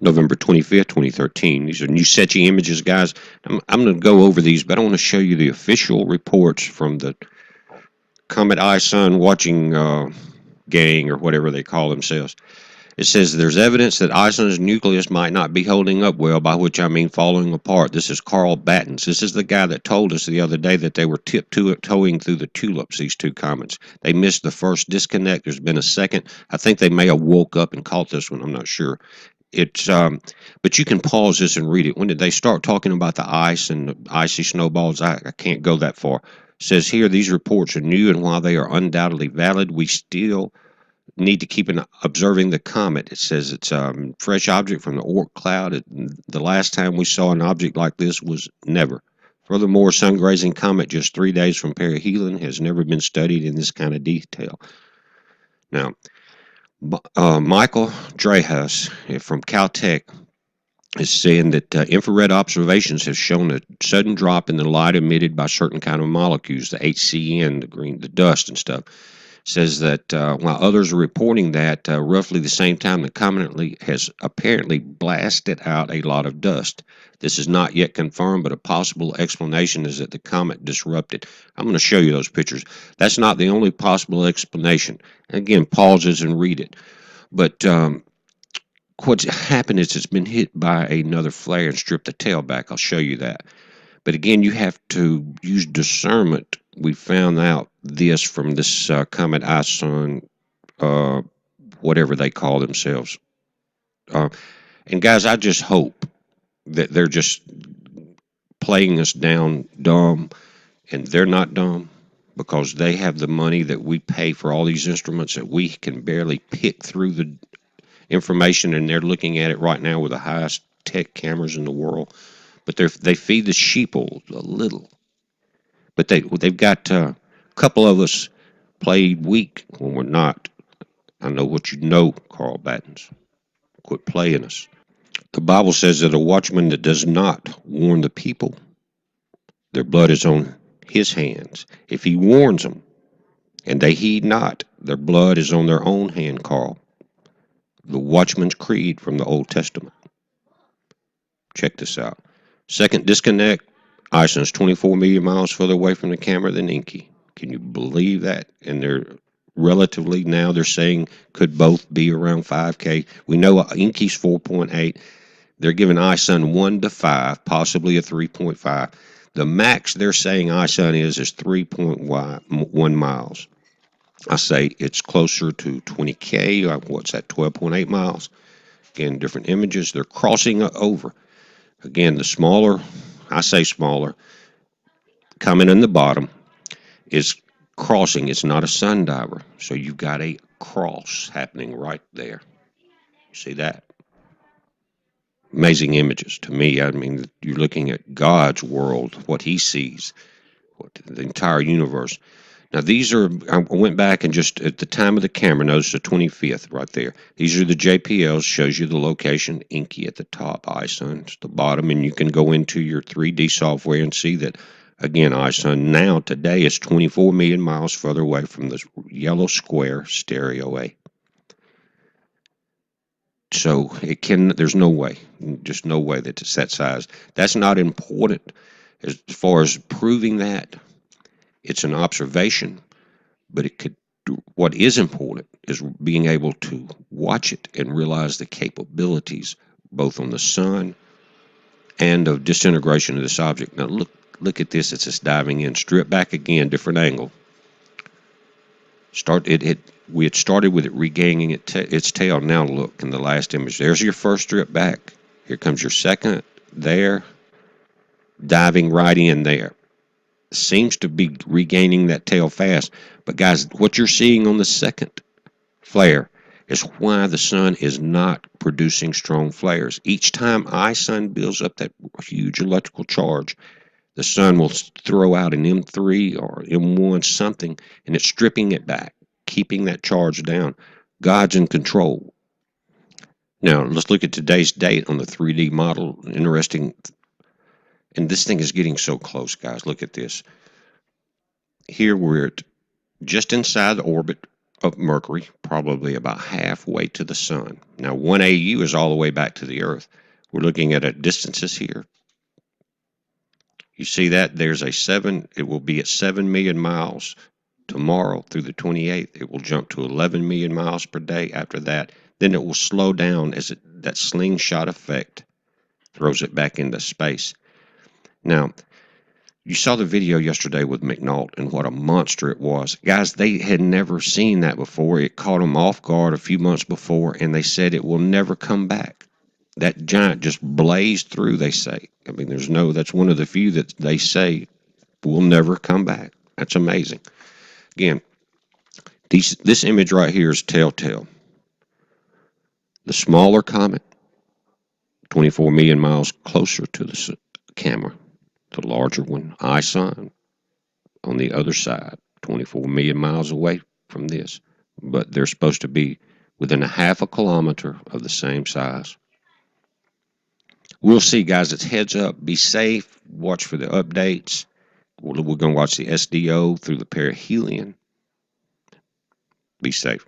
November 25th, 2013. These are new SETI images, guys. I'm going to go over these, but I want to show you the official reports from the Comet Ison watching gang, or whatever they call themselves. It says there's evidence that Ison's nucleus might not be holding up well, by which I mean falling apart. This is Carl Battens. This is the guy that told us the other day that they were tiptoeing through the tulips, these two comets. They missed the first disconnect. There's been a second. I think they may have woke up and caught this one. I'm not sure. It's but you can pause this and read it. When did they start talking about the ice and the icy snowballs? I can't go that far. It says here these reports are new, and while they are undoubtedly valid, we still need to keep observing the comet. It says it's a fresh object from the Oort cloud. The last time we saw an object like this was never. Furthermore, sun-grazing comet just 3 days from perihelion has never been studied in this kind of detail. Now, Michael Dreyhus from Caltech is saying that infrared observations have shown a sudden drop in the light emitted by certain kind of molecules, the HCN, the green, the dust and stuff. Says that while others are reporting that roughly the same time, the comet has apparently blasted out a lot of dust. This is not yet confirmed, but a possible explanation is that the comet disrupted. I'm going to show you those pictures. That's not the only possible explanation. Again, pauses and read it. But what's happened is it's been hit by another flare and stripped the tail back. I'll show you that. But again, you have to use discernment. We found out this from this Comet Ison, whatever they call themselves. And guys, I just hope that they're just playing us down dumb, and they're not dumb, because they have the money that we pay for all these instruments that we can barely pick through the information, and they're looking at it right now with the highest tech cameras in the world. But they feed the sheeple a little. But they've got a couple of us played weak when we're not. I know what you know, Carl Battens. Quit playing us. The Bible says that a watchman that does not warn the people, their blood is on his hands. If he warns them and they heed not, their blood is on their own hand, Carl. The Watchman's Creed from the Old Testament. Check this out. Second disconnect, Ison's 24 million miles further away from the camera than Inky. Can you believe that? And they're relatively, now they're saying, could both be around 5K. We know Inky's 4.8. They're giving Ison 1 to 5, possibly a 3.5. The max they're saying Ison is 3.1 miles. I say it's closer to 20K. What's that, 12.8 miles? Again, different images. They're crossing over. Again, the smaller, I say smaller, coming in the bottom is crossing. It's not a sundiver. So you've got a cross happening right there. See that? Amazing images to me. I mean, you're looking at God's world, what he sees, the entire universe. Now, these are, I went back and just at the time of the camera, notice the 25th right there. These are the JPLs, shows you the location, Inky at the top, Ison at the bottom, and you can go into your 3D software and see that, again, Ison now today is 24 million miles further away from this yellow square stereo A. So there's no way, just no way that it's that size. That's not important as far as proving that. It's an observation, but what is important is being able to watch it and realize the capabilities both on the sun and of disintegration of this object. Now look at this. It's just diving in. Strip back again, different angle. We had started with it regaining its tail. Now look in the last image. There's your first strip back. Here comes your second. There, diving right in there. Seems to be regaining that tail fast. But guys, what you're seeing on the second flare is why the sun is not producing strong flares. Each time Ison builds up that huge electrical charge, the sun will throw out an M3 or M1 something, and it's stripping it back, keeping that charge down. God's in control. Now, let's look at today's date on the 3D model. Interesting. And this thing is getting so close, guys. Look at this. Here we're just inside the orbit. of Mercury, probably about halfway to the sun. Now, 1 AU is all the way back to the Earth. We're looking at distances here. You see that? There's a 7, it will be at 7 million miles tomorrow through the 28th. It will jump to 11 million miles per day after that. Then it will slow down as that slingshot effect throws it back into space. Now, you saw the video yesterday with McNaught and what a monster it was. Guys, they had never seen that before. It caught them off guard a few months before, and they said it will never come back. That giant just blazed through, they say. I mean, that's one of the few that they say will never come back. That's amazing. Again, this image right here is telltale. The smaller comet, 24 million miles closer to the camera. The larger one, Ison, on the other side, 24 million miles away from this. But they're supposed to be within a half a kilometer of the same size. We'll see, guys. It's heads up. Be safe. Watch for the updates. We're going to watch the SDO through the perihelion. Be safe.